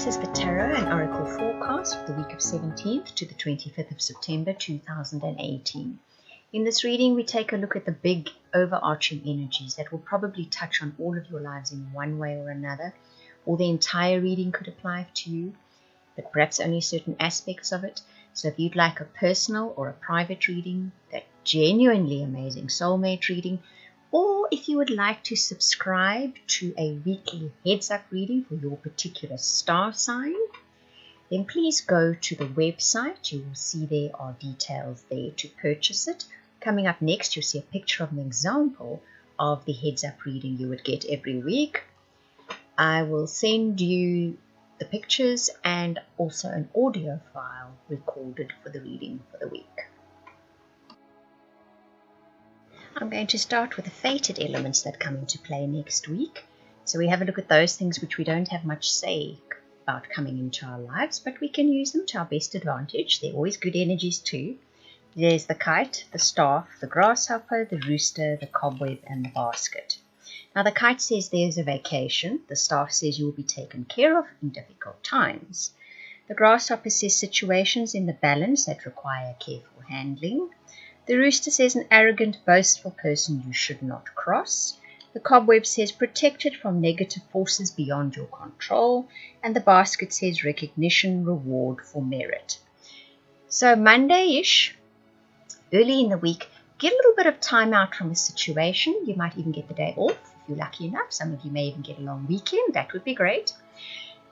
This is the Tarot and Oracle forecast for the week of 17th to the 25th of September 2018. In this reading, we take a look at the big overarching energies that will probably touch on all of your lives in one way or another, or the entire reading could apply to you, but perhaps only certain aspects of it. So if you'd like a personal or a private reading, that genuinely amazing soulmate reading, or if you would like to subscribe to a weekly heads-up reading for your particular star sign, then please go to the website. You will see there are details there to purchase it. Coming up next, you'll see a picture of an example of the heads-up reading you would get every week. I will send you the pictures and also an audio file recorded for the reading for the week. I'm going to start with the fated elements that come into play next week. So we have a look at those things which we don't have much say about coming into our lives, but we can use them to our best advantage. They're always good energies too. There's the kite, the staff, the grasshopper, the rooster, the cobweb, and the basket. Now the kite says there's a vacation. The staff says you will be taken care of in difficult times. The grasshopper says situations in the balance that require careful handling. The rooster says an arrogant, boastful person you should not cross. The cobweb says protected from negative forces beyond your control. And the basket says recognition, reward for merit. So Monday-ish, early in the week, get a little bit of time out from a situation. You might even get the day off if you're lucky enough. Some of you may even get a long weekend. That would be great.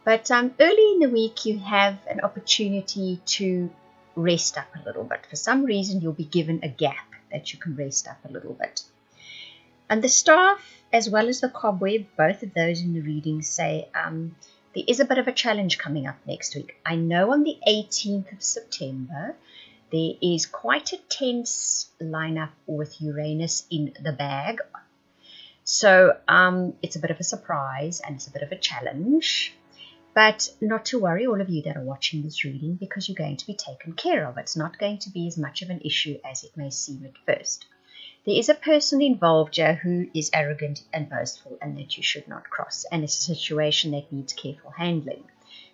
But early in the week, you have an opportunity to rest up a little bit. For some reason, you'll be given a gap that you can rest up a little bit. And the staff, as well as the cobweb, both of those in the reading say there is a bit of a challenge coming up next week. I know on the 18th of September, there is quite a tense lineup with Uranus in the bag. So it's a bit of a surprise and it's a bit of a challenge. But not to worry, all of you that are watching this reading, because you're going to be taken care of. It's not going to be as much of an issue as it may seem at first. There is a person involved here who is arrogant and boastful and that you should not cross. And it's a situation that needs careful handling.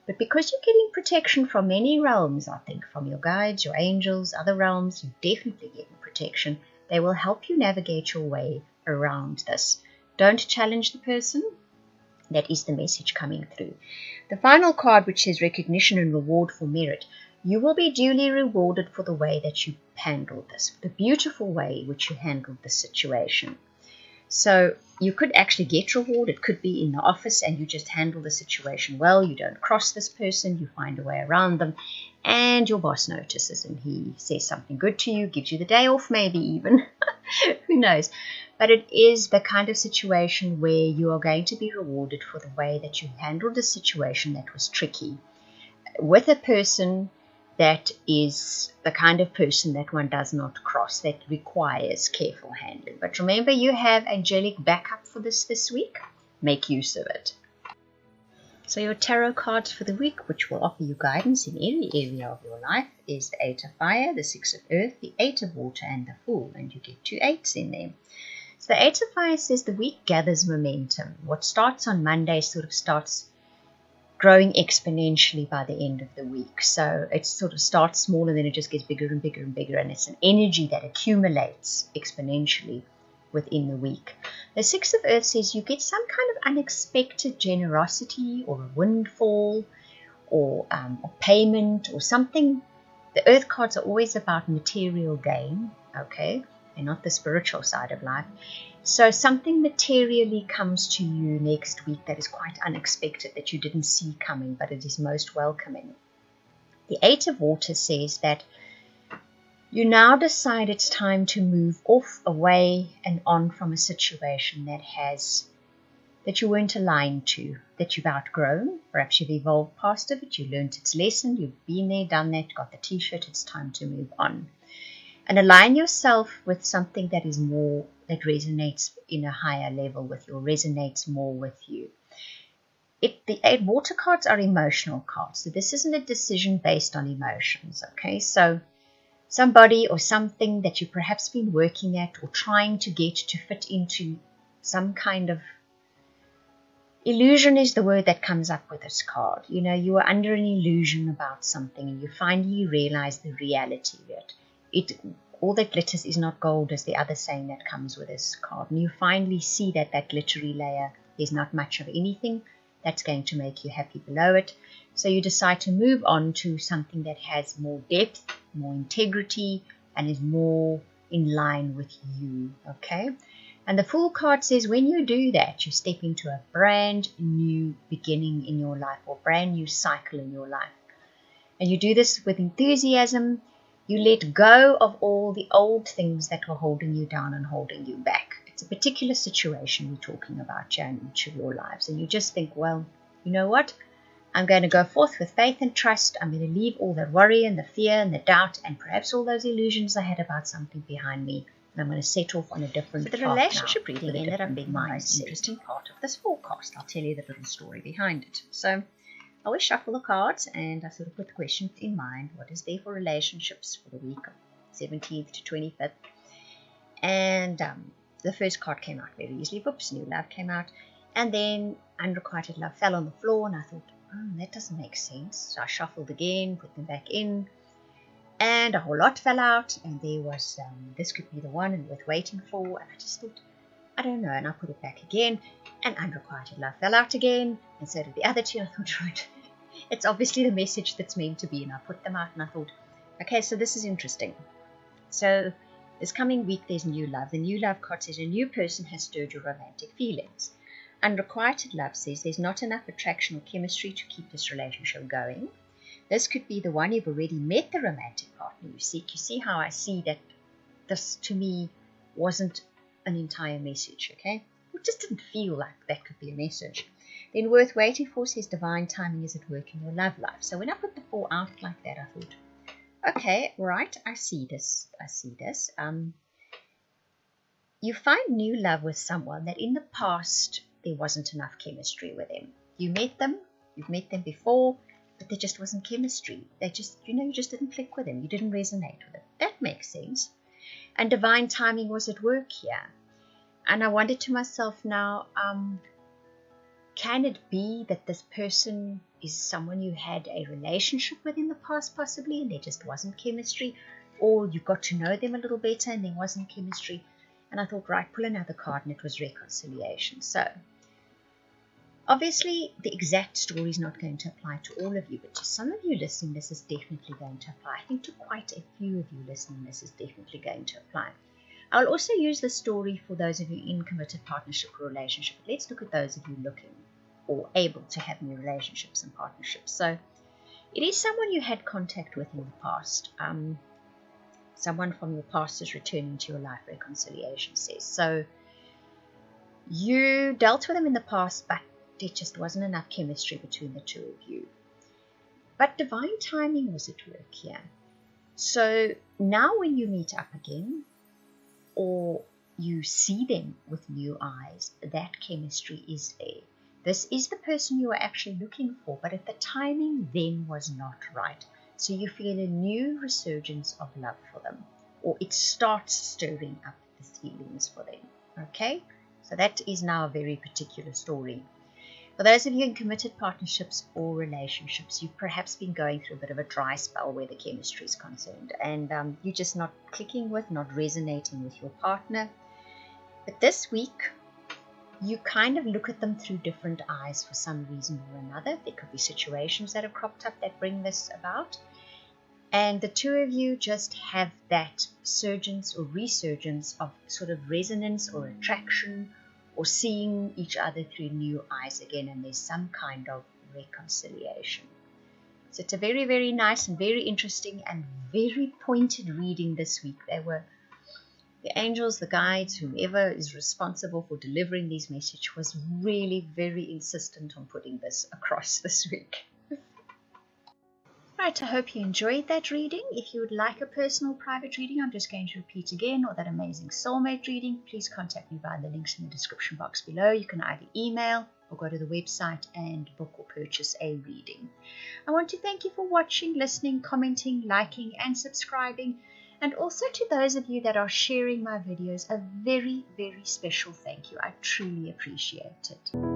But because you're getting protection from many realms, I think, from your guides, your angels, other realms, you're definitely getting protection. They will help you navigate your way around this. Don't challenge the person. That is the message coming through. The final card, which says recognition and reward for merit. You will be duly rewarded for the way that you handled this, the beautiful way which you handled the situation. So you could actually get reward. It could be in the office and you just handle the situation well. You don't cross this person. You find a way around them. And your boss notices and he says something good to you, gives you the day off maybe even. Who knows? But it is the kind of situation where you are going to be rewarded for the way that you handled a situation that was tricky with a person that is the kind of person that one does not cross, that requires careful handling. But remember, you have angelic backup for this week. Make use of it. So your tarot cards for the week, which will offer you guidance in every area of your life, is the 8 of Fire, the 6 of Earth, the 8 of Water, and the Fool. And you get 2 8s in there. So the 8 of Fire says the week gathers momentum. What starts on Monday sort of starts growing exponentially by the end of the week. So it sort of starts small and then it just gets bigger and bigger and bigger. And it's an energy that accumulates exponentially within the week. The 6 of Earth says you get some kind of unexpected generosity or a windfall or payment or something. The Earth cards are always about material gain, okay? They're not the spiritual side of life. So something materially comes to you next week that is quite unexpected, that you didn't see coming, but it is most welcoming. The 8 of Water says that you now decide it's time to move off, away, and on from a situation that you weren't aligned to, that you've outgrown. Perhaps you've evolved past it, but you learned its lesson, you've been there, done that, got the t-shirt, it's time to move on. And align yourself with something that is more, that resonates in a higher level with you, or resonates more with you. The 8 water cards are emotional cards. So this isn't a decision based on emotions, okay? So somebody or something that you've perhaps been working at or trying to get to fit into some kind of Illusion is the word that comes up with this card. You know, you are under an illusion about something and you finally realize the reality of it. All that glitters is not gold, is the other saying that comes with this card. And you finally see that glittery layer, there's not much of anything that's going to make you happy below it. So you decide to move on to something that has more depth, more integrity, and is more in line with you, okay? And the Fool card says when you do that, you step into a brand new beginning in your life, or brand new cycle in your life. And you do this with enthusiasm. You let go of all the old things that were holding you down and holding you back. It's a particular situation we're talking about here in each of your lives. And you just think, well, you know what? I'm going to go forth with faith and trust. I'm going to leave all the worry and the fear and the doubt and perhaps all those illusions I had about something behind me. And I'm going to set off on a different path. The relationship reading ended up being the most interesting part of this forecast. I'll tell you the little story behind it. So I always shuffle the cards and I sort of put the questions in mind. What is there for relationships for the week of 17th to 25th? And the first card came out very easily. Whoops, New Love came out. And then Unrequited Love fell on the floor and I thought, that doesn't make sense. So I shuffled again, put them back in. And a whole lot fell out. And there was, this could be the one and worth waiting for. And I just thought, I don't know. And I put it back again. And Unrequited Love fell out again. And so did the other two. I thought, right, it's obviously the message that's meant to be. And I put them out and I thought, okay, so this is interesting. So this coming week, there's New Love. The New Love card says a new person has stirred your romantic feelings. Unrequited Love says there's not enough attraction or chemistry to keep this relationship going. This could be the one you've already met the romantic partner you seek. You see how I see that this, to me, wasn't an entire message, okay? It just didn't feel like that could be a message. Then Worth Waiting For says divine timing is at work in your love life. So when I put the 4 out like that, I thought, okay, right, I see this. You find new love with someone that in the past there wasn't enough chemistry with them. You've met them before, but there just wasn't chemistry. They just, you just didn't click with them. You didn't resonate with them. That makes sense. And divine timing was at work here. And I wondered to myself now, can it be that this person is someone you had a relationship with in the past possibly, and there just wasn't chemistry? Or you got to know them a little better and there wasn't chemistry? And I thought, right, pull another card, and it was reconciliation. So obviously, the exact story is not going to apply to all of you, but to some of you listening, this is definitely going to apply. I think to quite a few of you listening, this is definitely going to apply. I'll also use this story for those of you in committed partnership or relationship. Let's look at those of you looking or able to have new relationships and partnerships. So it is someone you had contact with in the past. Someone from your past is returning to your life, reconciliation says. So you dealt with them in the past, but there just wasn't enough chemistry between the two of you. But divine timing was at work here. So now when you meet up again, or you see them with new eyes, that chemistry is there. This is the person you were actually looking for, but at the timing then was not right. So you feel a new resurgence of love for them, or it starts stirring up the feelings for them. Okay? So that is now a very particular story. For those of you in committed partnerships or relationships, you've perhaps been going through a bit of a dry spell where the chemistry is concerned, and you're just not clicking with, not resonating with your partner. But this week, you kind of look at them through different eyes for some reason or another. There could be situations that have cropped up that bring this about. And the two of you just have that surgence or resurgence of sort of resonance or attraction, or seeing each other through new eyes again, and there's some kind of reconciliation. So it's a very, very nice and very interesting and very pointed reading this week. They were the angels, the guides, whomever is responsible for delivering these messages was really very insistent on putting this across this week. Right, I hope you enjoyed that reading. If you would like a personal private reading, I'm just going to repeat again, or that amazing soulmate reading, please contact me via the links in the description box below. You can either email or go to the website and book or purchase a reading. I want to thank you for watching, listening, commenting, liking and subscribing. And also to those of you that are sharing my videos, a very, very special thank you. I truly appreciate it.